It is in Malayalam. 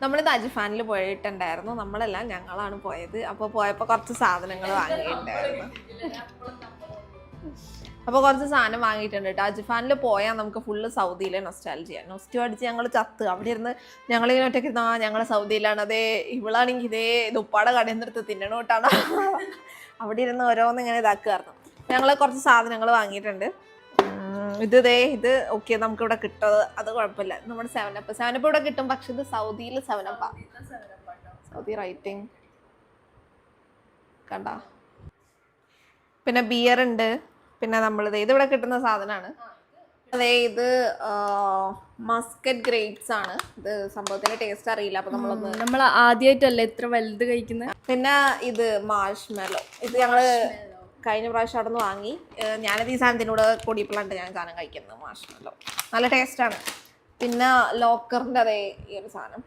നമ്മളിത് അജ്ഫാനിൽ പോയിട്ടുണ്ടായിരുന്നു. നമ്മളല്ല, ഞങ്ങളാണ് പോയത്. അപ്പോൾ പോയപ്പോൾ കുറച്ച് സാധനങ്ങൾ വാങ്ങിയിട്ടുണ്ടായിരുന്നു. അപ്പോൾ കുറച്ച് സാധനം വാങ്ങിയിട്ടുണ്ട് കേട്ടോ. അജ്ഫാനിൽ പോയാൽ നമുക്ക് ഫുള്ള് സൗദിയിലെ നൊസ്റ്റാൾജിയ. നൊസ്റ്റു അടിച്ച് ഞങ്ങൾ ചത്ത്. അവിടെ ഇരുന്ന് ഞങ്ങളിങ്ങനെ ഒറ്റയ്ക്ക് ഇരുന്നാ ഞങ്ങൾ സൗദിയിലാണ്. അതേ ഇവളാണെങ്കിൽ ഇതേ ഉപ്പാടെ കടയിൽ നിന്നെടുത്ത് തിന്നണോട്ടാണ്. അവിടെ ഇരുന്ന് ഓരോന്ന് ഇങ്ങനെ ഇതാക്കുമായിരുന്നു. ഞങ്ങൾ കുറച്ച് സാധനങ്ങൾ വാങ്ങിയിട്ടുണ്ട്. ഇത് ഓക്കെ, നമുക്കിവിടെ കിട്ടുന്നത് അത് കുഴപ്പമില്ല. നമ്മുടെ 7up ഇവിടെ കിട്ടും. പക്ഷെ ഇത് സൗദിയിൽ 7up. സൗദി റൈറ്റിംഗ് കണ്ട. പിന്നെ ബിയർ ഉണ്ട്. പിന്നെ നമ്മളിത് ഇതിവിടെ കിട്ടുന്ന സാധനമാണ്. അതെ, ഇത് മസ്കറ്റ് ഗ്രേപ്സ് ആണ്. ഇത് സംഭവത്തിന്റെ ടേസ്റ്റ് അറിയില്ല. അപ്പൊ നമ്മൾ ആദ്യമായിട്ടല്ലേ ഇത്ര വലുത് കഴിക്കുന്നത്. പിന്നെ ഇത് മാർഷ്മെല്ലോ. ഇത് ഞങ്ങള് കഴിഞ്ഞ പ്രാവശ്യം അവിടെ നിന്ന് വാങ്ങി. ഞാനത് ഈ സാധനത്തിനോട് കൂടിയപ്പോഴാണ് ഞാൻ സാധനം കഴിക്കുന്നത്. മാർഷ്മെല്ലോ നല്ല ടേസ്റ്റാണ്. പിന്നെ ലോക്കറിൻ്റെ അതേ ഈ ഒരു സാധനം